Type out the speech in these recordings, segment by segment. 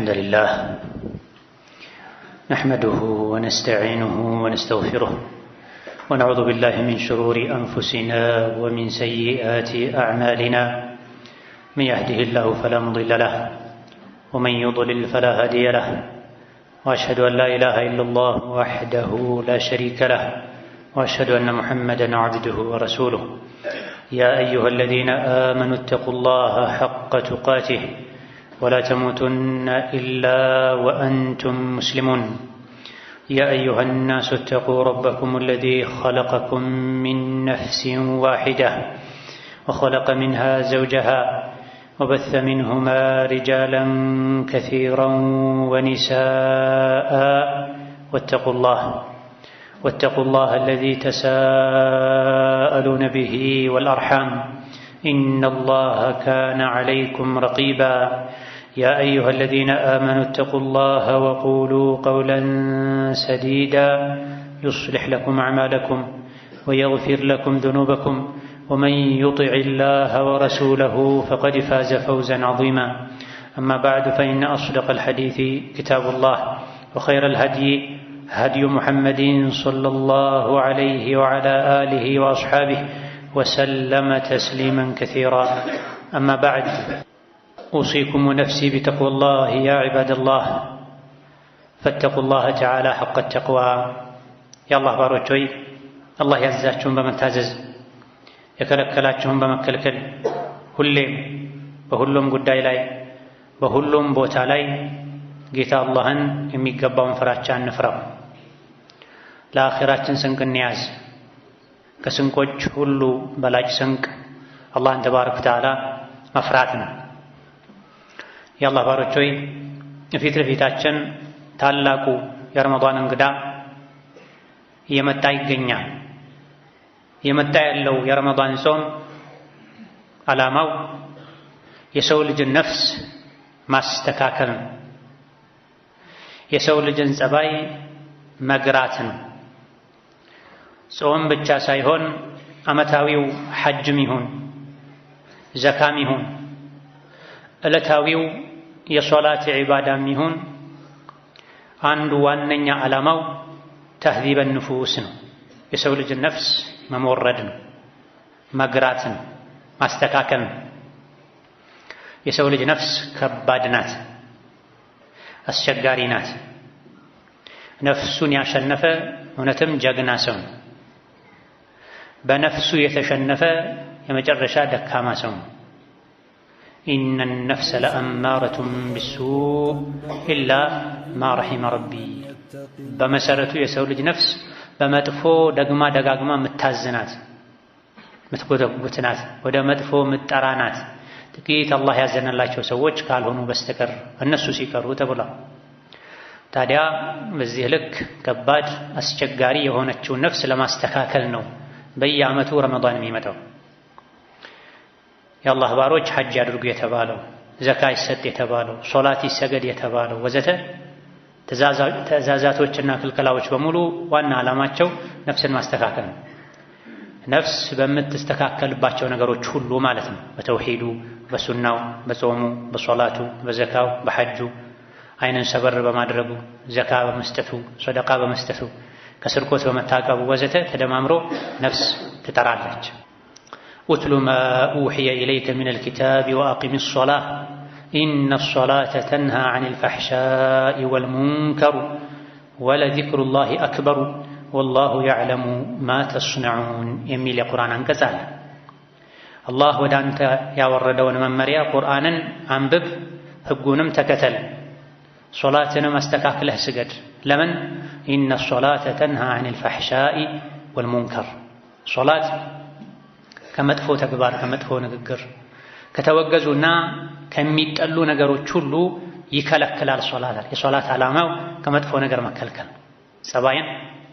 الحمد لله نحمده ونستعينه ونستغفره ونعوذ بالله من شرور أنفسنا ومن سيئات أعمالنا من يهده الله فلا مضل له ومن يضلل فلا هادي له وأشهد أن لا إله إلا الله وحده لا شريك له وأشهد أن محمدًا عبده ورسوله يا أيها الذين آمنوا اتقوا الله حق تقاته ولا تموتن إلا وأنتم مسلمون يا أيها الناس اتقوا ربكم الذي خلقكم من نفس واحدة وخلق منها زوجها وبث منهما رجالا كثيرا ونساء واتقوا الله الذي تساءلون به والأرحام إن الله كان عليكم رقيبا يا أيها الذين آمنوا اتقوا الله وقولوا قولا سديدا يصلح لكم أعمالكم ويغفر لكم ذنوبكم ومن يطع الله ورسوله فقد فاز فوزا عظيما أما بعد فإن أصدق الحديث كتاب الله وخير الهدي هدي محمد صلى الله عليه وعلى آله وأصحابه وسلم تسليما كثيرا أما بعد أوصيكم ونفسي بتقوى الله يا عباد الله فاتقوا الله تعالى حق التقوى يا الله باروچوي الله ያዛችሁን በመታዘዝ የከለከላችሁን በመከልከል ሁሌም በሁሉም ጉዳይ ላይ በሁሉም ቦታ ላይ ጌታ አላህን የሚገባውን ፍራቻ እንፍራው። ለአኺራችን ስንቅ እንያዝ። ከስንቆች ሁሉ በላጭ ስንቅ አላህን ተባረከ ወተዓላ መፍራት ነው። የአላህ ባሮች ሆይ ፊት ለፊታችን ታላቁ የረመዳን እንግዳ እየመጣ ይገኛል። የመጣ ያለው የረመዳን ጾም ዓላማው የሰው ልጅን ነፍስ ማስተካከል ነው። የሰው ልጅን ጸባይ መግራት ነው። ጾም ብቻ ሳይሆን ዓመታዊው ሐጅም ይሁን ዘካም ይሁን ዕለታዊው የሶላት ዒባዳም ይሁን አንዱ ዋነኛ ዓላማው ተህዚበ ንፉስ ነው። የሰው ልጅን ነፍስ መሞረድ ነው፣ መግራት ነው፣ ማስተካከል ነው። የሰው ልጅ ነፍስ ከባድ ናት፣ አስቸጋሪ ናት። ነፍሱን ያሸነፈ እውነትም ጀግና ሰው ነው። በነፍሱ የተሸነፈ የመጨረሻ ደካማ ሰው ነው። ኢነ ነፍሰ ለአማረቱን ቢሱእ ኢላ ማ ረሒመ ረቢ። በመሰረቱ የሰው ልጅ ነፍስ በመጥፎ ደግማ ደጋግማ የምታዝናት የምትጎተጉት ናት፣ ወደ መጥፎ የምትጠራ ናት። ጥቂት አላህ ያዘነላቸው ሰዎች ካልሆኑ በስተቀር እነሱ ሲቀሩ ተብሏል። ታዲያ በዚህ ልክ ከባድ አስቸጋሪ የሆነችውን ነፍስ ለማስተካከል ነው በየዓመቱ ረመዳን የሚመጣው። የአላህ ባሮች ሐጅ ያድርጉ የተባለው፣ ዘካ ይሰጥ የተባለው፣ ሶላት ይሰገድ የተባለው ወዘተ ትእዛዛቶችና ክልከላዎች በሙሉ ዋና ዓላማቸው ነፍስን ማስተካከል ነው። ነፍስ በምትስተካከልባቸው ነገሮች ሁሉ ማለት ነው። በተውሂዱ፣ በሱናው፣ በጾሙ፣ በሶላቱ፣ በዘካው፣ በሐጁ፣ አይንን ሰበር በማድረጉ፣ ዘካ በመስጠቱ፣ ሰደቃ በመስጠቱ፣ ከስርቆት በመታቀቡ ወዘተ ተደማምሮ ነፍስ ትጠራለች። ኡትሉ ማ ኡሕየ ኢለይከ ሚነል ኪታቢ ወአቂሚ ሶላህ ኢነ ሶላተ ተንሃ ዐኒል ፈሕሻኢ ወልሙንከር ወለዚክሩላሂ አክበሩ ወላሁ የዕለሙ ማ ተስነዑን የሚል የቁርአን አንቀጽ አለ። አላህ ወደ አንተ ያወረደውን መመሪያ ቁርአንን አንብብ፣ ሕጉንም ተከተል፣ ሶላትንም አስተካክለህ ስገድ። ለምን? ኢነ ሶላተ ተንሃ ዐኒል ፈሕሻኢ ወልሙንከር። ሶላት ከመጥፎ ተግባር ከመጥፎ ንግግር ከተወገዙና ከሚጠሉ ነገሮች ሁሉ ይከለክላል። የሶላት ዓላማው ከመጥፎ ነገር መከልከል፣ ጸባይን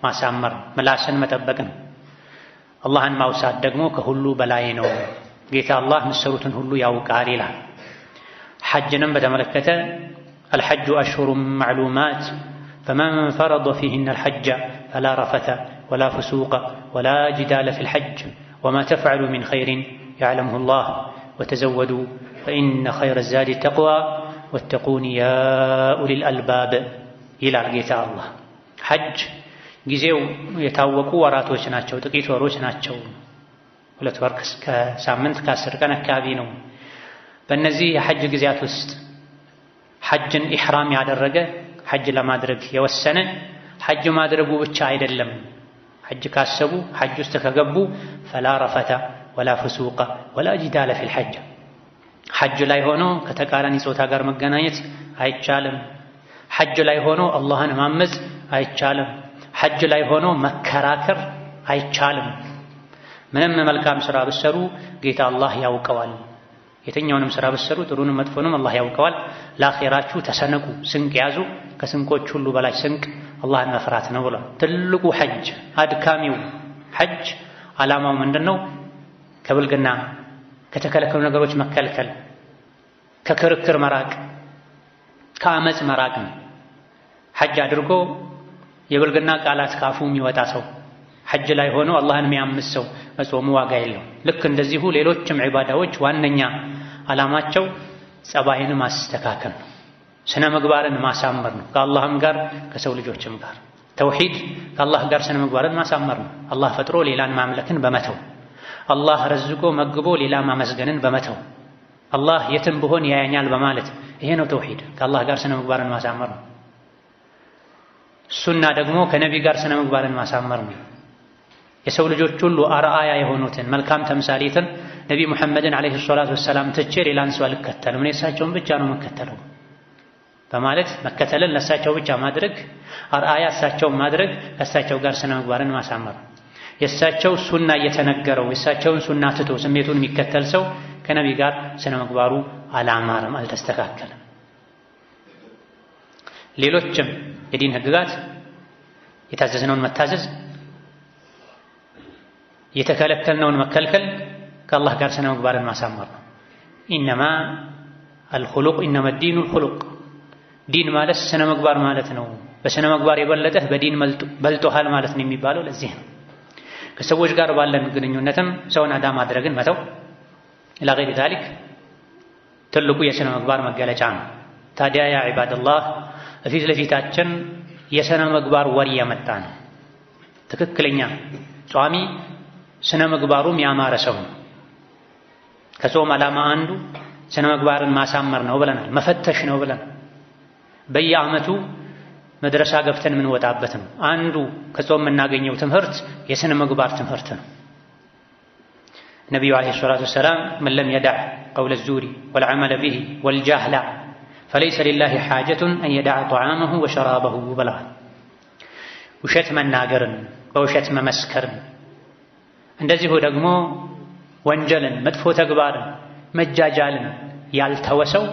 ማሳመር፣ ምላስን መጠበቅ ነው። አላህን ማውሳት ደግሞ ከሁሉ በላይ ነው። ጌታ አላህ ምሰሩትን ሁሉ ያውቃል ይላል። ሐጅንም በተመለከተ አልሐጁ አሽሁሩን መዕሉማት ፈመን ፈረደ ፊሂነ አልሐጀ ፈላ ረፈተ ወላ ፍሱቀ ወላ ጅዳለ ፊል ሐጅ ወማ ተፍዐሉ ሚን ኸይሪን የዕለሙሁ ላህ ወተዘወዱ ፈኢነ ኸይረ ዛዲ ተቅዋ ወተቁኒ ያ ኡሊል አልባብ ይላል ጌታ አላህ። ሐጅ ጊዜው የታወቁ ወራቶች ናቸው፣ ጥቂት ወሮች ናቸው። 2 ወር ከሳምንት ከ10 ቀን አካባቢ ነው። በእነዚህ የሐጅ ጊዜያት ውስጥ ሐጅን ኢሕራም ያደረገ ሐጅ ለማድረግ የወሰነ ሐጅ ማድረጉ ብቻ አይደለም፣ ሐጅ ካሰቡ ሐጅ ውስጥ ከገቡ ፈላ ረፈተ ወላ ፍሱቀ ወላ ጂዳለ ፊል ሐጅ። ሐጅ ላይ ሆኖ ከተቃራኒ ጾታ ጋር መገናኘት አይቻልም። ሐጅ ላይ ሆኖ አላህን ማመፅ አይቻልም። ሐጅ ላይ ሆኖ መከራከር አይቻልም። ምንም መልካም ሥራ ብትሰሩ ጌታ አላህ ያውቀዋል። የትኛውንም ሥራ ብትሰሩ ጥሩንም መጥፎንም አላህ ያውቀዋል። ለአኼራችሁ ተሰነቁ፣ ስንቅ ያዙ። ከስንቆች ሁሉ በላይ ስንቅ አላህን መፍራት ነው ብሏል። ትልቁ ሐጅ፣ አድካሚው ሐጅ ዓላማው ምንድነው? ከብልግና ከተከለከሉ ነገሮች መከልከል፣ ከክርክር መራቅ፣ ከአመፅ መራቅ ነው። ሐጅ አድርጎ የብልግና ቃላት ካፉ የሚወጣ ሰው፣ ሐጅ ላይ ሆኖ አላህን የሚያምስ ሰው መጾሙ ዋጋ የለው። ልክ እንደዚሁ ሌሎችም ዒባዳዎች ዋነኛ ዓላማቸው ጸባይን ማስተካከል ነው፣ ስነ ምግባርን ማሳመር ነው። ከአላህም ጋር ከሰው ልጆችም ጋር ተውሂድ ከአላህ ጋር ስነ ምግባርን ማሳመር ነው። አላህ ፈጥሮ ሌላን ማምለክን በመተው፣ አላህ ረዝቆ መግቦ ሌላ ማመስገንን በመተው፣ አላህ የትም ብሆን ያያኛል በማለት ይሄ ነው ተውሂድ፣ ከአላህ ጋር ስነ ምግባርን ማሳመር ነው። ሱና ደግሞ ከነቢ ጋር ስነ ምግባርን ማሳመር ነው። የሰው ልጆች ሁሉ አርአያ የሆኑትን መልካም ተምሳሌትን ነቢ ሙሐመድን ዓለይሂ ሰላቱ ወሰላም ትቼ ሌላን ሰው አልከተልም፣ እኔ እሳቸውን ብቻ ነው መከተለው በማለት መከተልን ለእሳቸው ብቻ ማድረግ፣ አርአያ እሳቸውን ማድረግ፣ ከእሳቸው ጋር ስነ ምግባርን ማሳመር። የእሳቸው ሱና እየተነገረው የእሳቸውን ሱና ትቶ ስሜቱን የሚከተል ሰው ከነቢ ጋር ስነ ምግባሩ አላማረም፣ አልተስተካከለም። ሌሎችም የዲን ህግጋት የታዘዝነውን መታዘዝ፣ የተከለከልነውን መከልከል ከአላህ ጋር ስነ ምግባርን ማሳመር ነው። ኢነማ አልኹሉቅ ኢነማ ዲኑ አልኹሉቅ፣ ዲን ማለት ስነ ምግባር ማለት ነው። በስነ ምግባር የበለጠህ በዲን በልጦሃል ማለት ነው የሚባለው ለዚህ ነው። ከሰዎች ጋር ባለን ግንኙነትም ሰውን አዳ ማድረግን መተው ኢላ ገይሪ ዛሊክ ትልቁ የስነ ምግባር መገለጫ ነው። ታዲያ ያ ዒባደላህ ፊት ለፊታችን የስነ ምግባር ወር እየመጣ ነው። ትክክለኛ ጿሚ ስነ ምግባሩም ያማረ ሰው ነው። ከጾም ዓላማ አንዱ ስነ ምግባርን ማሳመር ነው ብለናል፣ መፈተሽ ነው ብለናል። በየዓመቱ መድረሳ ገብተን የምንወጣበት ነው። አንዱ ከጾም የምናገኘው ትምህርት የስነ ምግባር ትምህርት ነው። ነቢዩ ዓለይሂ ሰላቱ ወሰላም መን ለም የደዕ ቀውለ ዙሪ ወልዐመለ ቢሂ ወልጃህላ ፈለይሰ ሊላሂ ሓጀቱን አን የደዕ ጠዓመሁ ወሸራበሁ ብለዋል። ውሸት መናገርን፣ በውሸት መመስከርን፣ እንደዚሁ ደግሞ ወንጀልን፣ መጥፎ ተግባርን፣ መጃጃልን ያልተወሰው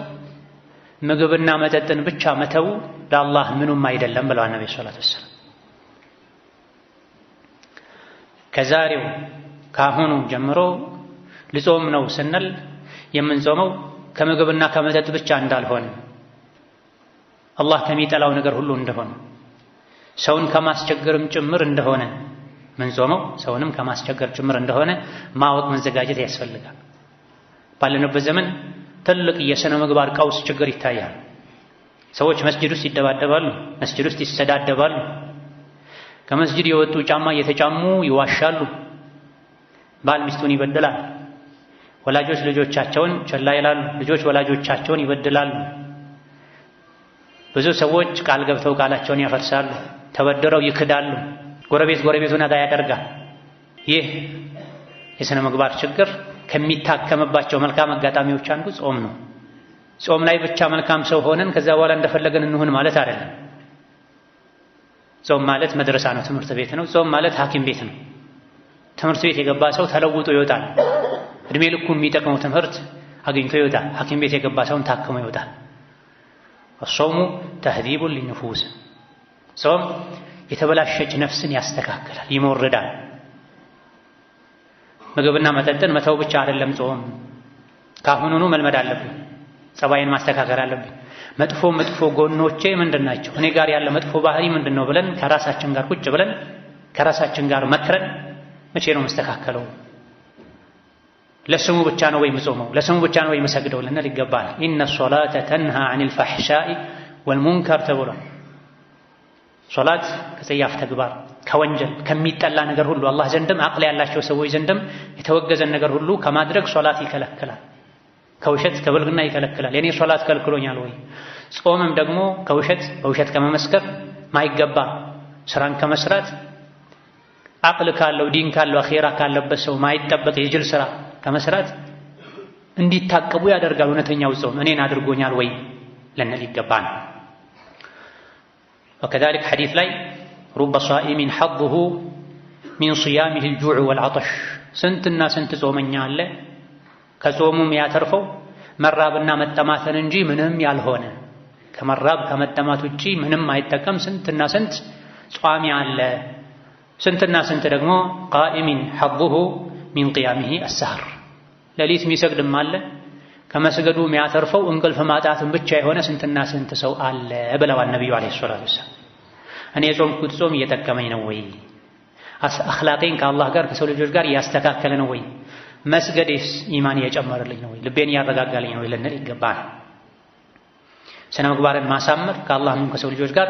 ምግብና መጠጥን ብቻ መተው ለአላህ ምኑም አይደለም ብለዋል ነብዩ ሰለላሁ ዐለይሂ ወሰለም። ከዛሬው ካሁኑ ጀምሮ ልጾም ነው ስንል የምንጾመው ከምግብና ከመጠጥ ብቻ እንዳልሆነ፣ አላህ ከሚጠላው ነገር ሁሉ እንደሆነ፣ ሰውን ከማስቸገርም ጭምር እንደሆነ ምንጾመው ሰውንም ከማስቸገር ጭምር እንደሆነ ማወቅ መዘጋጀት ያስፈልጋል። ባለንበት ዘመን ትልቅ የሥነ ምግባር ቀውስ ችግር ይታያል። ሰዎች መስጂድ ውስጥ ይደባደባሉ፣ መስጂድ ውስጥ ይሰዳደባሉ፣ ከመስጂድ የወጡ ጫማ እየተጫሙ ይዋሻሉ፣ ባል ሚስቱን ይበድላል፣ ወላጆች ልጆቻቸውን ቸላ ይላሉ፣ ልጆች ወላጆቻቸውን ይበድላሉ። ብዙ ሰዎች ቃል ገብተው ቃላቸውን ያፈርሳሉ፣ ተበድረው ይክዳሉ፣ ጎረቤት ጎረቤቱን አዳ ያደርጋል። ይህ የሥነ ምግባር ችግር ከሚታከምባቸው መልካም አጋጣሚዎች አንዱ ጾም ነው። ጾም ላይ ብቻ መልካም ሰው ሆነን ከዛ በኋላ እንደፈለገን እንሁን ማለት አይደለም። ጾም ማለት መድረሳ ነው፣ ትምህርት ቤት ነው። ጾም ማለት ሐኪም ቤት ነው። ትምህርት ቤት የገባ ሰው ተለውጦ ይወጣል። እድሜ ልኩን የሚጠቅመው ትምህርት አግኝቶ ይወጣል። ሐኪም ቤት የገባ ሰውን ታክሞ ይወጣል። الصوم تهذيب للنفوس፣ ጾም የተበላሸች ነፍስን ያስተካክላል፣ ይሞርዳል። ምግብና መጠጥን መተው ብቻ አይደለም ጾም፣ ካሁኑኑ መልመድ አለብን። ጸባይን ማስተካከል አለብን። መጥፎ ጎኖቼ ምንድናቸው? እኔ ጋር ያለ መጥፎ ባህሪ ምንድነው ብለን ከራሳችን ጋር ቁጭ ብለን ከራሳችን ጋር መክረን መቼ ነው መስተካከለው? ለስሙ ብቻ ነው ወይ የምጾመው ለስሙ ብቻ ነው ወይ የምሰግደው ልንል ይገባል። ኢነ ሶላተ ተንሃ ዐኒል ፈሕሻኢ ወልሙንከር ተብሏል። ሶላት ከጸያፍ ተግባር ከወንጀል ከሚጠላ ነገር ሁሉ አላህ ዘንድም አቅል ያላቸው ሰዎች ዘንድም የተወገዘን ነገር ሁሉ ከማድረግ ሶላት ይከለክላል። ከውሸት ከብልግና ይከለክላል። የኔ ሶላት ከልክሎኛል ወይ? ጾምም ደግሞ ከውሸት በውሸት ከመመስከር ማይገባ ስራን ከመስራት አቅል ካለው ዲን ካለው አኺራ ካለበት ሰው ማይጠበቅ የጅል ስራ ከመስራት እንዲታቀቡ ያደርጋል። እውነተኛው ጾም እኔን አድርጎኛል ወይ ልንል ይገባል። وكذلك حديث ላይ رب صائم حظه من صيامه الجوع والعطش ስንትና ስንት ጾመኛ አለ ከጾሙም ያተርፈው መራብና መጠማትን እንጂ ምንም ያልሆነ ከመራብ ከመጠማት ውጪ ምንም አይጠቀም ስንትና ስንት ጿሚ አለ። ስንትና ስንት ደግሞ قائم حظه من قيامه السهر ሌሊት የሚሰግድም አለ ከመስገዱ የሚያተርፈው እንቅልፍ ማጣትን ብቻ የሆነ ስንትና ስንት ሰው አለ ብለዋል ነብዩ አለይሂ ሰላቱ ወሰለም። እኔ የጾምኩት ጾም እየጠቀመኝ ነው ወይ? አኽላቄን ከአላህ ጋር ከሰው ልጆች ጋር እያስተካከለ ነው ወይ? መስገዴስ ኢማን እየጨመረልኝ ነው ወይ? ልቤን እያረጋጋልኝ ነው ወይ ልንል ይገባል። ስነ ምግባርን ማሳመር ከአላህም ከሰው ልጆች ጋር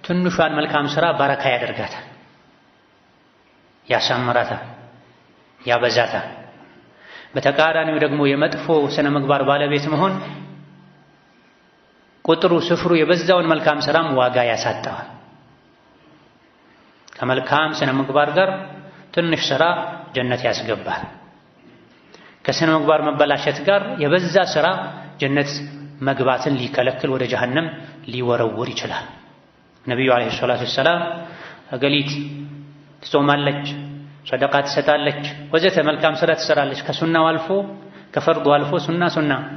ትንሿን መልካም ስራ በረካ ያደርጋታል፣ ያሳምራታል፣ ያበዛታል። በተቃራኒው ደግሞ የመጥፎ ስነ ምግባር ባለቤት መሆን ቁጥሩ ስፍሩ የበዛውን መልካም ስራም ዋጋ ያሳጣዋል። ከመልካም ስነ ምግባር ጋር ትንሽ ስራ ጀነት ያስገባል። ከስነ ምግባር መበላሸት ጋር የበዛ ስራ ጀነት መግባትን ሊከለክል ወደ ጀሀነም ሊወረውር ይችላል። ነብዩ አለይሂ ሰላቱ ወሰላም እገሊት ትጾማለች፣ ሰደቃ ትሰጣለች፣ ወዘተ መልካም ስራ ትሰራለች ከሱናው አልፎ ከፈርዱ አልፎ ሱና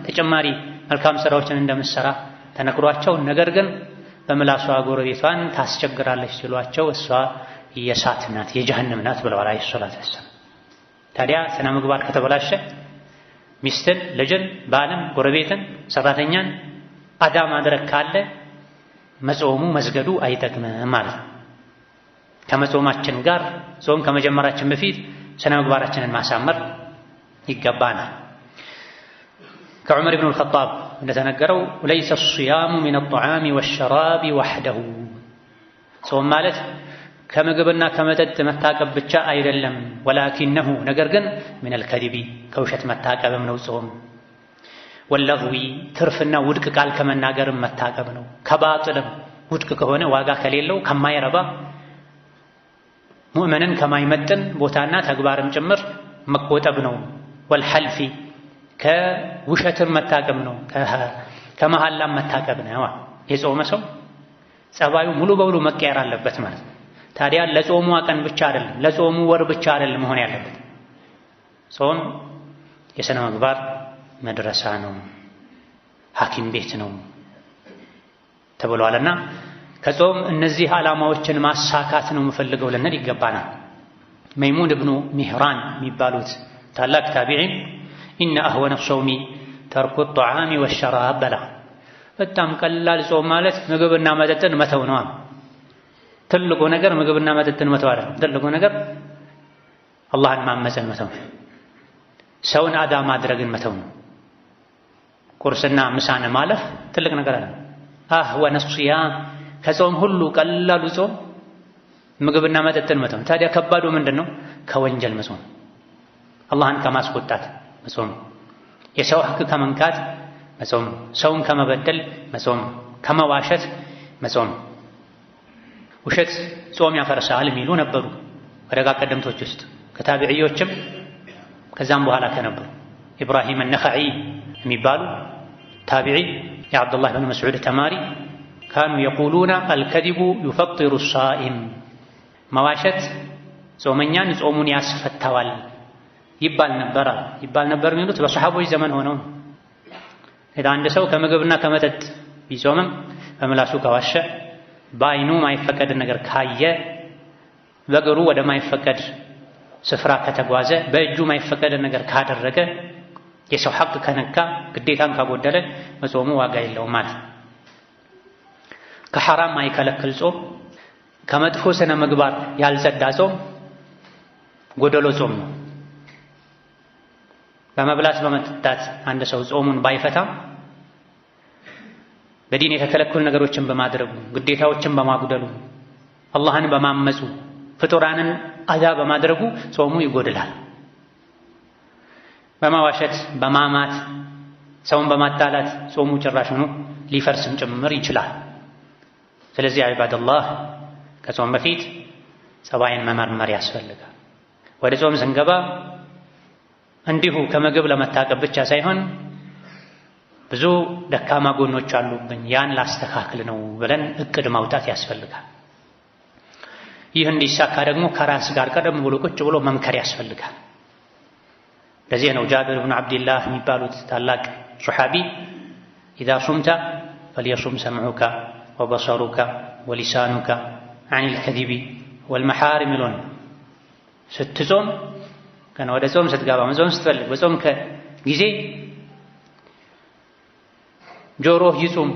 ተጨማሪ መልካም ስራዎችን እንደምትሰራ ተነግሯቸው ነገር ግን በምላሷ ጎረቤቷን ታስቸግራለች ሲሏቸው እሷ የእሳት ናት የጀሀነም ናት ብለዋል አለይሂ ሰላቱ ወሰላም። ታዲያ ስነ ምግባር ከተበላሸ ሚስትን፣ ልጅን፣ ባልን፣ ጎረቤትን፣ ሰራተኛን አዳ ማድረግ ካለ መጾሙ መስገዱ አይጠቅምም ማለት ነው። ከመጾማችን ጋር ጾም ከመጀመራችን በፊት ስነ ምግባራችንን ማሳመር ይገባናል። ከዑመር ኢብኑ አልኸጣብ እንደተነገረው ለይሰ الصيام من الطعام والشراب وحده ጾም ማለት ከምግብና ከመጠጥ መታቀብ ብቻ አይደለም። ወላኪነሁ ነገር ግን من الكذب ከውሸት መታቀብም ነው ጾም። ወለግዊ ትርፍና ውድቅ ቃል ከመናገርም መታቀብ ነው። ከባጥልም ውድቅ ከሆነ ዋጋ ከሌለው ከማይረባ ሙእመንን ከማይመጥን ቦታና ተግባርም ጭምር መቆጠብ ነው። ወልሐልፊ ከውሸትም መታቀብ ነው። ከመሐላም መታቀብ ነው። የጾመ ሰው ጸባዩ ሙሉ በሙሉ መቀየር አለበት ማለት ነው። ታዲያ ለጾሙ ቀን ብቻ አይደለም ለጾሙ ወር ብቻ አይደለም መሆን ያለበት። ጾም የሥነ ምግባር መድረሳ ነው፣ ሐኪም ቤት ነው ተብሏልና ከጾም እነዚህ ዓላማዎችን ማሳካት ነው የምፈልገው ልንል ይገባናል። መይሙን ኢብኑ ሚህራን የሚባሉት ታላቅ ታቢዒን ኢነ አህወነ ሶውሚ ተርኩ ጧዓሚ ወሸራብ በላ በጣም ቀላል ጾም ማለት ምግብና መጠጥን መተው ነው። ትልቁ ነገር ምግብና መጠጥን መተው አይደለም። ትልቁ ነገር አላህን ማመፅን መተው ነው። ሰውን አዳ ማድረግን መተው ነው። ቁርስና ምሳን ማለፍ ትልቅ ነገር አይደለም። አህወነ ሶያም ከጾም ሁሉ ቀላሉ ጾም ምግብና መጠጥን መተው። ታዲያ ከባዱ ምንድነው? ከወንጀል መጾም፣ አላህን ከማስቆጣት መጾም፣ የሰው ሐቅ ከመንካት መጾም፣ ሰውን ከመበደል መጾም፣ ከመዋሸት መጾም። ውሸት ጾም ያፈርሳል የሚሉ ነበሩ ከደጋ ቀደምቶች ውስጥ ከታቢዒዎችም ከዛም በኋላ ከነበሩ ኢብራሂም አልነኸዒ የሚባሉ ታቢዒ የዓብዱላህ ብን መስዑድ ተማሪ ካኑ የቁሉና አልከዚቡ ዩፈጢሩ ሳኢም መዋሸት ጾመኛን ጾሙን ያስፈታዋል ይባል ነበር የሚሉት በሰሓቦች ዘመን ሆነው። አንድ ሰው ከምግብና ከመጠጥ ቢጾምም በምላሱ ከዋሸ፣ በአይኑ ማይፈቀድ ነገር ካየ፣ በእግሩ ወደ ማይፈቀድ ስፍራ ከተጓዘ፣ በእጁ ማይፈቀድ ነገር ካደረገ፣ የሰው ሐቅ ከነካ፣ ግዴታን ካጎደለ መጾሙ ዋጋ የለውም ማለት ነው። ከሐራም ማይከለክል ጾም፣ ከመጥፎ ስነ ምግባር ያልጸዳ ጾም ጎደሎ ጾም ነው። በመብላት በመጠጣት አንድ ሰው ጾሙን ባይፈታም በዲን የተከለከሉ ነገሮችን በማድረጉ ግዴታዎችን በማጉደሉ አላህን በማመፁ ፍጡራንን አዛ በማድረጉ ጾሙ ይጎድላል። በማዋሸት በማማት ሰውን በማጣላት ጾሙ ጭራሽኑ ሊፈርስም ጭምር ይችላል። ስለዚህ ዒባደላህ ከጾም በፊት ጸባይን መመርመር ያስፈልጋል። ወደ ጾም ስንገባ እንዲሁ ከምግብ ለመታቀብ ብቻ ሳይሆን ብዙ ደካማ ጎኖች አሉብኝ ያን ላስተካክል ነው ብለን እቅድ ማውጣት ያስፈልጋል። ይህ እንዲሳካ ደግሞ ከራስ ጋር ቀደም ብሎ ቁጭ ብሎ መምከር ያስፈልጋል። ለዚህ ነው ጃብር ብን ዓብድላህ የሚባሉት ታላቅ ሱሐቢ ኢዛ ሱምተ ፈልየሱም ሰምዑከ ወበሰሩከ ወሊሳኑከ ዐኒል ከዚቢ ወልመሓሪም ይሉን። ስትጾም ገና ወደ ጾም ስትገባ መጾም ስትፈልግ በጾም ጊዜ ጆሮህ ይጹም፣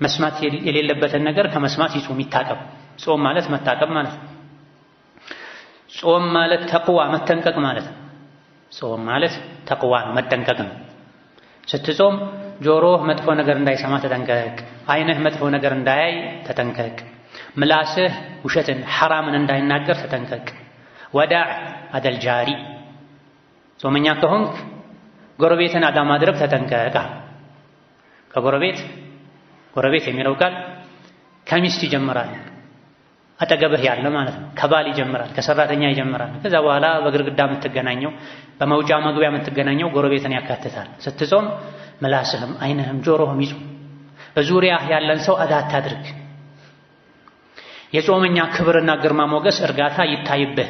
መስማት የሌለበትን ነገር ከመስማት ይጹም፣ ይታቀብ። ጾም ማለት መታቀብ ማለት ነው። ጾም ማለት ተቅዋ መጠንቀቅ ማለት ነው። ጾም ማለት ተቅዋ መጠንቀቅ ነው። ስትጾም ጆሮህ መጥፎ ነገር እንዳይሰማ ተጠንቀቅ፣ ዓይንህ መጥፎ ነገር እንዳያይ ተጠንቀቅ፣ ምላስህ ውሸትን ሐራምን እንዳይናገር ተጠንቀቅ። ወዳዕ አደል ጃሪ ጾመኛ ከሆንክ ጎረቤትን አዳ ማድረግ ተጠንቀቅ። ጎረቤት የሚለው ቃል ከሚስት ይጀምራል፣ አጠገብህ ያለ ማለት ነው። ከባል ይጀምራል፣ ከሰራተኛ ይጀምራል። ከዛ በኋላ በግርግዳ የምትገናኘው በመውጫ መግቢያ የምትገናኘው ጎረቤትን ያካትታል። ስትጾም ምላስህም ዓይንህም ጆሮህም ይጹም። በዙሪያህ ያለን ሰው አዳ አታድርግ። የጾመኛ ክብርና ግርማ ሞገስ እርጋታ ይታይብህ።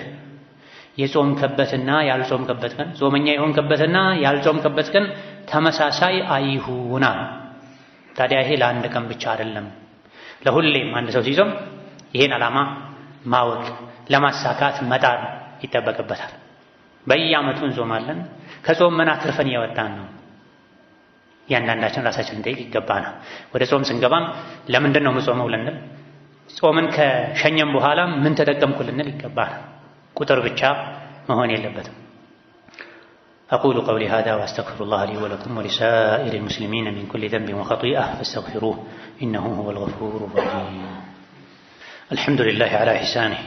የጾምከበትና ያልጾምከበት ቀን ጾመኛ የሆንከበትና ያልጾምከበት ቀን ተመሳሳይ አይሁና። ታዲያ ይሄ ለአንድ ቀን ብቻ አይደለም፣ ለሁሌም አንድ ሰው ሲጾም ይሄን ዓላማ ማወቅ ለማሳካት መጣር ይጠበቅበታል። በየዓመቱ እንጾማለን። ከጾም ምን አትርፈን እያወጣን ነው? እያንዳንዳችን ራሳችን እንጠይቅ ይገባናል። ወደ ጾም ስንገባም ለምንድን ነው የምጾመው ልንል፣ ጾምን ከሸኘም በኋላ ምን ተጠቀምኩ ልንል ይገባናል። ቁጥር ብቻ መሆን የለበትም። أقول قولي هذا وأستغفر الله لي ولكم ولسائر المسلمين من كل ذنب وخطيئة فاستغفروه إنه هو الغفور الرحيم. الحمد لله على إحسانه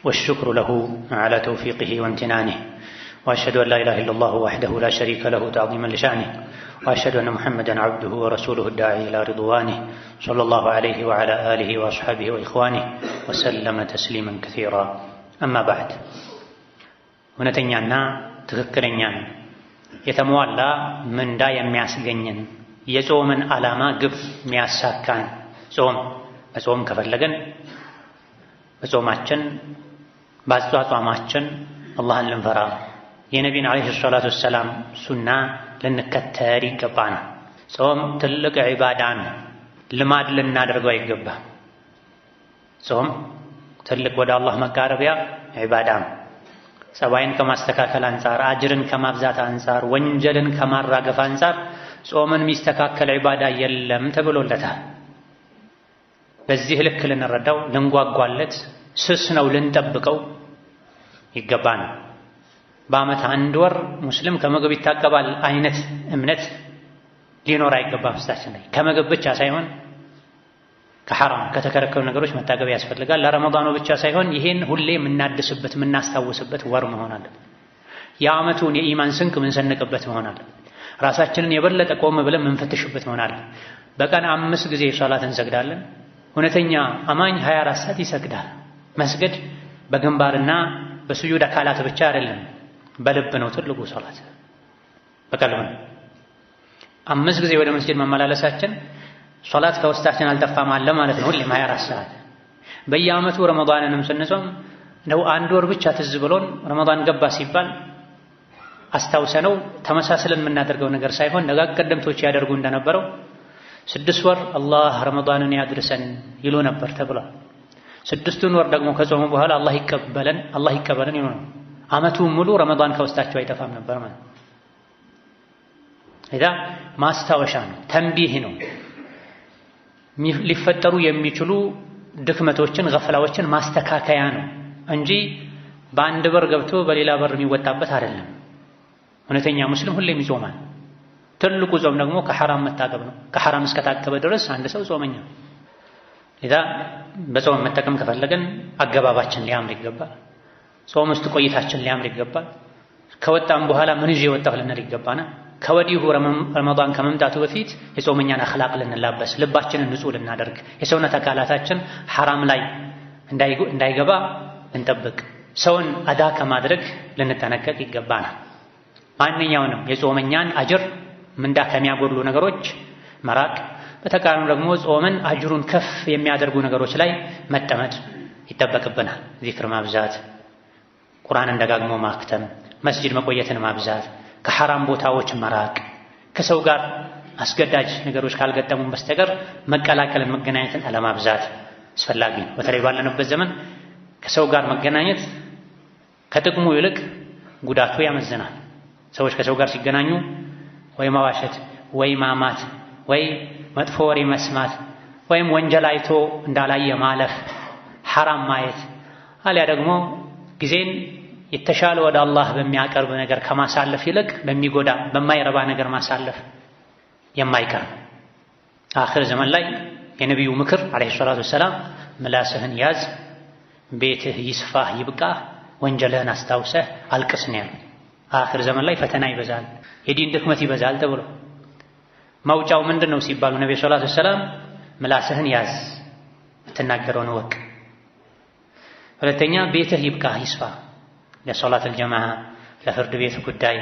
والشكر له على توفيقه وامتنانه، وأشهد أن لا إله إلا الله وحده لا شريك له تعظيما لشأنه، وأشهد أن محمدا عبده ورسوله الداعي إلى رضوانه صلى الله عليه وعلى آله وأصحابه وإخوانه وسلم تسليما كثيرا. أما بعد، እውነተኛና ትክክለኛን የተሟላ ምንዳ የሚያስገኝን የጾምን ዓላማ ግብ የሚያሳካን መጾም ከፈለገን በጾማችን በአጿጿማችን አላህን ልንፈራ የነቢን ዓለይሂ ሰላቱ ወሰላም ሱና ልንከተል ይገባናል። ጾም ትልቅ ዒባዳ ነው፣ ልማድ ልናደርገው አይገባም። ጾም ትልቅ ወደ አላህ መቃረቢያ ዒባዳ ነው። ጸባይን ከማስተካከል አንጻር፣ አጅርን ከማብዛት አንጻር፣ ወንጀልን ከማራገፍ አንጻር ጾምን የሚስተካከል ዒባዳ የለም ተብሎለታል። በዚህ ልክ ልንረዳው ልንጓጓለት፣ ስስ ነው ልንጠብቀው ይገባናል። በዓመት አንድ ወር ሙስሊም ከምግብ ይታቀባል አይነት እምነት ሊኖር አይገባም። ውስጣችን ላይ ከምግብ ብቻ ሳይሆን ከሐራም ከተከለከሉ ነገሮች መታቀብ ያስፈልጋል። ለረመዳኑ ብቻ ሳይሆን ይሄን ሁሌ የምናድስበት የምናስታውስበት ወር መሆን አለበት። የዓመቱን የኢማን ስንቅ የምንሰንቅበት መሆን አለበት። ራሳችንን የበለጠ ቆም ብለን የምንፈትሽበት መሆን አለበት። በቀን 5 ጊዜ ሶላት እንሰግዳለን። እውነተኛ አማኝ 24 ሰዓት ይሰግዳል። መስገድ በግንባርና በስጁድ አካላት ብቻ አይደለም፣ በልብ ነው ትልቁ ሶላት፣ በቀልብ ነው። 5 ጊዜ ወደ መስጊድ መመላለሳችን ሶላት ከውስጣችን አልጠፋም አለ ማለት ነው። ሁሌም 24 ሰዓት በየዓመቱ ረመዳንንም ስንጾም ነው አንድ ወር ብቻ ትዝ ብሎን ረመዳን ገባ ሲባል አስታውሰነው ተመሳስለን የምናደርገው ነገር ሳይሆን ደጋግ ቀደምቶች ያደርጉ እንደነበረው 6 ወር አላህ ረመዳንን ያድርሰን ይሉ ነበር ተብሏል። 6ቱን ወር ደግሞ ከጾሙ በኋላ አላህ ይቀበለን ይሉ ነው። ዓመቱን ሙሉ ረመዳን ከውስጣቸው አይጠፋም ነበር ማለት ነው። ማስታወሻ ነው፣ ተንቢህ ነው። ሊፈጠሩ የሚችሉ ድክመቶችን ገፍላዎችን ማስተካከያ ነው እንጂ በአንድ በር ገብቶ በሌላ በር የሚወጣበት አይደለም። እውነተኛ ሙስሊም ሁሌም ይጾማል። ትልቁ ጾም ደግሞ ከሐራም መታቀብ ነው። ከሐራም እስከታቀበ ድረስ አንድ ሰው ጾመኛ ነው። ለዛ በጾም መጠቀም ከፈለገን አገባባችን ሊያምር ይገባል። ጾም ውስጥ ቆይታችን ሊያምር ይገባል። ከወጣም በኋላ ምን ይዤ ወጣሁ ልንል ይገባናል። ከወዲሁ ረመዳን ከመምጣቱ በፊት የጾመኛን አኽላቅ ልንላበስ፣ ልባችንን ንጹህ ልናደርግ፣ የሰውነት አካላታችን ሐራም ላይ እንዳይገባ ልንጠብቅ፣ ሰውን አዳ ከማድረግ ልንጠነቀቅ ይገባናል። ማንኛውንም የጾመኛን አጅር ምንዳ ከሚያጎድሉ ነገሮች መራቅ፣ በተቃራኒው ደግሞ ጾምን አጅሩን ከፍ የሚያደርጉ ነገሮች ላይ መጠመድ ይጠበቅብናል። ዚክር ማብዛት፣ ቁርአንን ደጋግሞ ማክተም፣ መስጂድ መቆየትን ማብዛት፣ ከሐራም ቦታዎች መራቅ፣ ከሰው ጋር አስገዳጅ ነገሮች ካልገጠሙን በስተቀር መቀላቀልን መገናኘትን አለማብዛት አስፈላጊ ነው። በተለይ ባለንበት ዘመን ከሰው ጋር መገናኘት ከጥቅሙ ይልቅ ጉዳቱ ያመዝናል። ሰዎች ከሰው ጋር ሲገናኙ ወይ መዋሸት፣ ወይ ማማት፣ ወይ መጥፎ ወሬ መስማት፣ ወይም ወንጀል አይቶ እንዳላየ ማለፍ፣ ሐራም ማየት፣ አሊያ ደግሞ ጊዜን የተሻለ ወደ አላህ በሚያቀርብ ነገር ከማሳለፍ ይልቅ በሚጎዳ በማይረባ ነገር ማሳለፍ የማይቀር። አኺር ዘመን ላይ የነቢዩ ምክር አለይሂ ሰላቱ ወሰላም ምላስህን ያዝ፣ ቤትህ ይስፋህ ይብቃህ፣ ወንጀልህን አስታውሰህ አልቅስ ነው ያሉት። አኺር ዘመን ላይ ፈተና ይበዛል፣ የዲን ድክመት ይበዛል ተብሎ መውጫው ምንድን ነው ሲባሉ ነብዩ ሰለላሁ ዐለይሂ ወሰለም ምላስህን ያዝ፣ የምትናገረውን ወቅ። ሁለተኛ ቤትህ ይብቃህ ይስፋ፣ ለሶላት አልጀማዓ፣ ለፍርድ ቤት ጉዳይ፣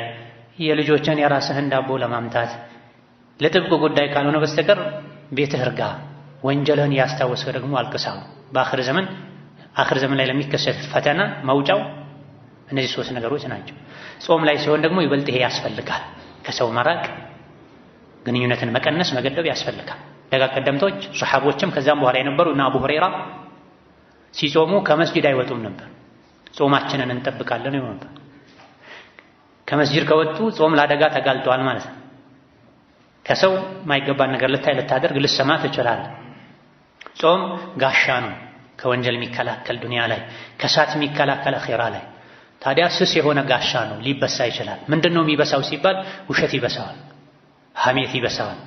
የልጆችን የራስህን ዳቦ ለማምታት ለጥብቅ ጉዳይ ካልሆነ በስተቀር ቤትህ እርጋ፣ ወንጀልህን ያስታወስህ ደግሞ አልቅሳው። በአኺር ዘመን ላይ ለሚከሰት ፈተና መውጫው እነዚህ ሶስት ነገሮች ናቸው። ጾም ላይ ሲሆን ደግሞ ይበልጥ ይሄ ያስፈልጋል። ከሰው መራቅ፣ ግንኙነትን መቀነስ፣ መገደብ ያስፈልጋል። ደጋግ ቀደምቶች ሱሐቦችም ከዛም በኋላ የነበሩ እና አቡ ሁረይራ ሲጾሙ ከመስጂድ አይወጡም ነበር። ጾማችንን እንጠብቃለን ይሉ ነበር። ከመስጂድ ከወጡ ጾም ለአደጋ ተጋልጧል ማለት ነው። ከሰው ማይገባን ነገር ልታይ ልታደርግ ልሰማ ትችላለህ። ጾም ጋሻ ነው፣ ከወንጀል የሚከላከል ዱንያ ላይ፣ ከሳት የሚከላከል አኺራ ላይ። ታዲያ ስስ የሆነ ጋሻ ነው፣ ሊበሳ ይችላል። ምንድነው የሚበሳው ሲባል ውሸት ይበሳዋል፣ ሐሜት ይበሳዋል፣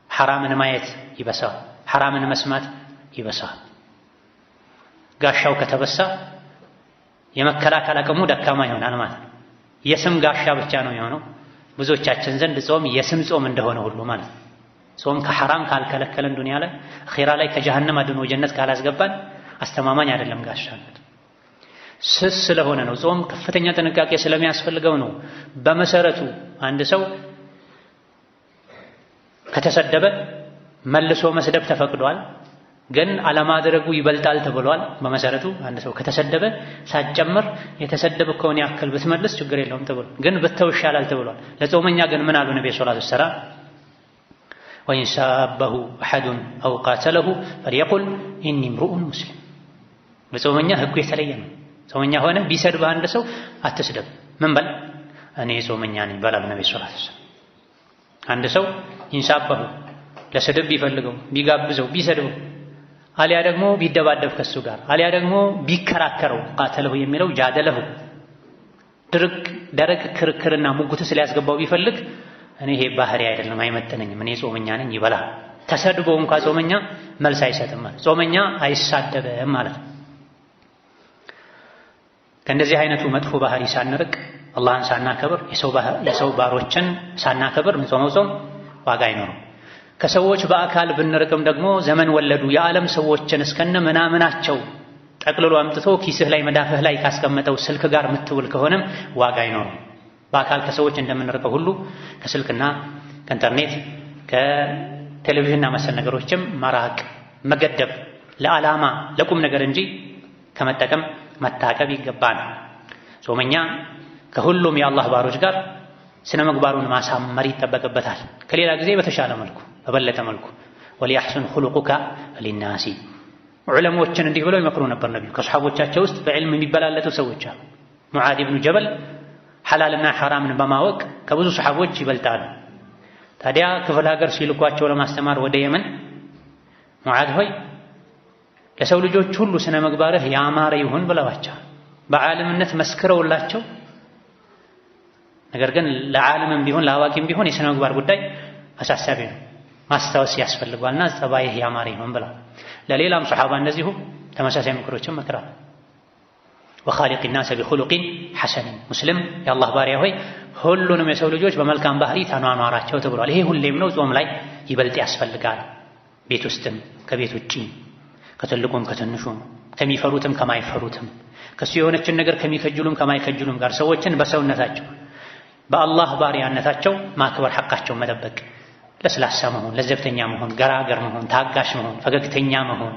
ሐራምን ማየት ይበሳዋል፣ ሐራምን መስማት ይበሳዋል። ጋሻው ከተበሳ የመከላከል አቅሙ ደካማ ይሆናል ማለት ነው። የስም ጋሻ ብቻ ነው የሆነው። ብዙዎቻችን ዘንድ ጾም የስም ጾም እንደሆነ ሁሉ ማለት ነው። ጾም ከሐራም ካልከለከለን ዱንያ ላይ፣ አኺራ ላይ ከጀሃነም አድኖ ጀነት ካላስገባን አስተማማኝ አይደለም ጋሻነት። ስስ ስለሆነ ነው። ጾም ከፍተኛ ጥንቃቄ ስለሚያስፈልገው ነው። በመሰረቱ አንድ ሰው ከተሰደበ መልሶ መስደብ ተፈቅዷል፣ ግን አለማድረጉ ይበልጣል ተብሏል። በመሰረቱ አንድ ሰው ከተሰደበ ሳትጨምር የተሰደበከውን ያክል ብትመልስ ችግር የለውም ተብሏል፣ ግን ብተው ይሻላል ተብሏል። ለጾመኛ ግን ምን አሉ ነብዩ ሰለላሁ ዐለይሂ ወሰለም? ወኢን ሳበሁ አሐዱን አው ቃተለሁ ፈሊየቁል ኢኒ እምሩኡን ሙስሊም። በጾመኛ ህጉ የተለየ ነው። ጾመኛ ሆነ ቢሰድብህ አንድ ሰው አትስደብ። ምን በል? እኔ ጾመኛ ነኝ በላሉ ነብዩ ሰለላሁ ዐለይሂ ወሰለም። አንድ ሰው ኢንሳበሁ ለስድብ ቢፈልገው ቢጋብዘው ቢሰድበው አሊያ ደግሞ ቢደባደብ ከሱ ጋር አሊያ ደግሞ ቢከራከረው ቃተለሁ የሚለው ጃደለሁ ደረቅ ክርክርና ሙግት ስለያስገባው ቢፈልግ እኔ ይሄ ባህሪ አይደለም አይመጥነኝም እኔ ጾመኛ ነኝ ይበላ። ተሰድቦ እንኳን ጾመኛ መልስ አይሰጥም ማለት ጾመኛ አይሳደብም ማለት ነው። ከእንደዚህ አይነቱ መጥፎ ባህሪ ሳንርቅ አላህን ሳናከብር የሰው ባሮችን ሳናከብር ምንጾመው ጾም ዋጋ አይኖርም። ከሰዎች በአካል ብንርቅም ደግሞ ዘመን ወለዱ የዓለም ሰዎችን እስከነ ምናምናቸው ጠቅልሎ አምጥቶ ኪስህ ላይ መዳፍህ ላይ ካስቀመጠው ስልክ ጋር የምትውል ከሆነም ዋጋ አይኖርም። በአካል ከሰዎች እንደምንርቀው ሁሉ ከስልክና ከኢንተርኔት ከቴሌቪዥንና መሰል ነገሮችም መራቅ መገደብ፣ ለዓላማ ለቁም ነገር እንጂ ከመጠቀም መታቀብ ይገባል። ጾመኛ ከሁሉም የአላህ ባሮች ጋር ስነ ምግባሩን ማሳመር ይጠበቅበታል። ከሌላ ጊዜ በተሻለ መልኩ በበለጠ መልኩ ወሊያሕሱን ኹሉቁከ ሊናሲ። ዑለሞችን እንዲህ ብለው ይመክሩ ነበር ነብዩ። ከሰሐቦቻቸው ውስጥ በዕልም የሚበላለጡ ሰዎች አሉ። ሙዓዝ ኢብኑ ጀበል ሐላልና ሐራምን በማወቅ ከብዙ ሰሐቦች ይበልጣሉ። ታዲያ ክፍለ ሀገር ሲልኳቸው ለማስተማር ወደ የመን ሙዓዝ ሆይ ለሰው ልጆች ሁሉ ስነ ምግባርህ ያማረ ይሁን ብለዋቸው በዓለምነት መስክረውላቸው ነገር ግን ለዓለምም ቢሆን ለአዋቂም ቢሆን የሥነ ምግባር ጉዳይ አሳሳቢ ነው፣ ማስታወስ ያስፈልጋልና ጸባይህ ያማረ ይሁን ብላ ለሌላም ሱሐባ እንደዚሁ ተመሳሳይ ምክሮችን መክራል። ወኻሊቅ ናሰ ቢኹሉቂን ሐሰን ሙስሊም የአላህ ባሪያ ሆይ ሁሉንም የሰው ልጆች በመልካም ባህሪ ተኗኗራቸው ተብሏል። ይሄ ሁሌም ነው፣ ጾም ላይ ይበልጥ ያስፈልጋል። ቤት ውስጥም ከቤት ውጪ ከትልቁም ከትንሹም ከሚፈሩትም ከማይፈሩትም ከሱ የሆነችን ነገር ከሚከጅሉም ከማይከጅሉም ጋር ሰዎችን በሰውነታቸው በአላህ ባሪያነታቸው ማክበር፣ ሐቃቸውን መጠበቅ፣ ለስላሳ መሆን፣ ለዘብተኛ መሆን፣ ገራገር መሆን፣ ታጋሽ መሆን፣ ፈገግተኛ መሆን፣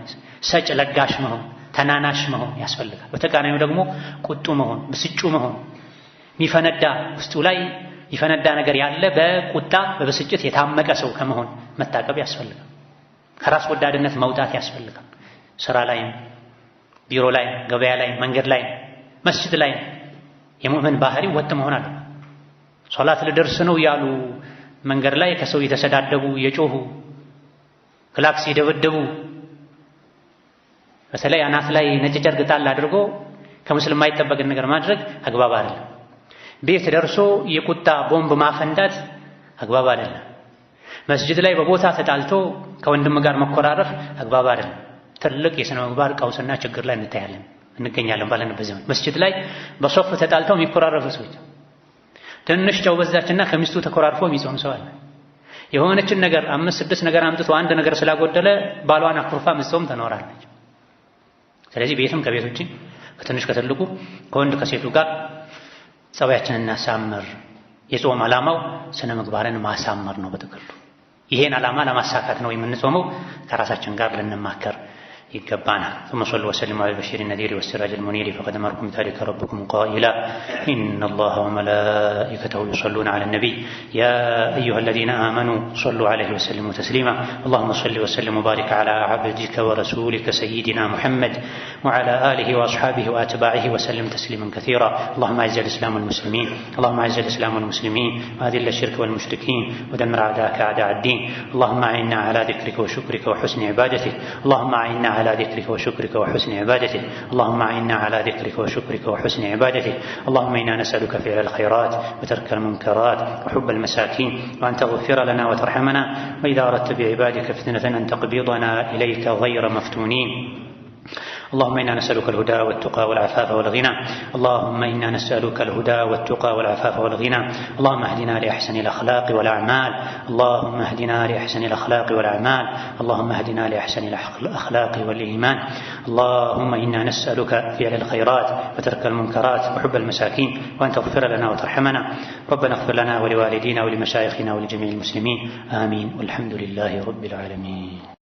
ሰጭ ለጋሽ መሆን፣ ተናናሽ መሆን ያስፈልጋል። በተቃራኒው ደግሞ ቁጡ መሆን፣ ብስጩ መሆን፣ የሚፈነዳ ውስጡ ላይ ይፈነዳ ነገር ያለ በቁጣ በብስጭት የታመቀ ሰው ከመሆን መታቀብ ያስፈልጋል። ከራስ ወዳድነት መውጣት ያስፈልጋል። ስራ ላይ፣ ቢሮ ላይ፣ ገበያ ላይ፣ መንገድ ላይ፣ መስጂድ ላይ የሙእምን ባህሪ ወጥ መሆን አለበት። ሶላት ልደርስ ነው ያሉ መንገድ ላይ ከሰው የተሰዳደቡ የጮሁ ክላክስ የደበደቡ በተለይ አናት ላይ ነጭ ጨርቅ ጣል አድርጎ ከሙስሊም የማይጠበቅን ነገር ማድረግ አግባብ አይደለም። ቤት ደርሶ የቁጣ ቦምብ ማፈንዳት አግባብ አይደለም። መስጂድ ላይ በቦታ ተጣልቶ ከወንድም ጋር መኮራረፍ አግባብ አይደለም። ትልቅ የሥነ ምግባር ቀውስና ችግር ላይ እንገኛለን ባለንበት ዘመን። መስጂድ ላይ በሶፍ ተጣልተው የሚኮራረፉ ሰዎች፣ ትንሽ ጨው በዛችና ከሚስቱ ተኮራርፎ የሚጾም ሰው አለ። የሆነችን ነገር 5-6 ነገር አምጥቶ አንድ ነገር ስላጎደለ ባሏን አኩርፋ ምጾም ትኖራለች። ስለዚህ ቤትም ከቤት ውጪ ከትንሽ ከትልቁ ከወንድ ከሴቱ ጋር ጸባያችንን እናሳምር። የጾም ዓላማው ስነ ምግባርን ማሳመር ነው በጥቅሉ። ይሄን ዓላማ ለማሳካት ነው የምንጾመው። ከራሳችን ጋር ልንማከር يقبانا ثم صلوا وسلموا على البشير النذير والسراج المنير فقد أمركم بذلك ربكم قائلا إن الله وملائكته يصلون على النبي يا أيها الذين آمنوا صلوا عليه وسلموا تسليما اللهم صل وسلم وبارك على عبدك ورسولك سيدنا محمد وعلى آله وأصحابه وأتباعه وسلم تسليما كثيرا اللهم أعز الإسلام والمسلمين اللهم أعز الإسلام والمسلمين وأذل الشرك والمشركين ودمر أعداءك أعداء الدين اللهم أعنا على ذكرك وشكرك وحسن عبادتك اللهم أعنا على ذكرك وشكرك وحسن عبادته اللهم أعنا على ذكرك وشكرك وحسن عبادته اللهم إنا نسألك فعل الخيرات وترك المنكرات وحب المساكين وأن تغفر لنا وترحمنا وإذا أردت بعبادك فتنة أن تقبضنا إليك غير مفتونين اللهم إنا نسألك الهدى والتقى والعفاف والغنى اللهم إنا نسألك الهدى والتقى والعفاف والغنى اللهم اهدنا لأحسن الأخلاق والأعمال اللهم اهدنا لأحسن الأخلاق والأعمال اللهم اهدنا لأحسن الأخلاق والإيمان اللهم إنا نسألك فعل الخيرات وترك المنكرات وحب المساكين وأن تغفر لنا وترحمنا ربنا اغفر لنا ولوالدينا ولمشايخنا ولجميع المسلمين آمين والحمد لله رب العالمين.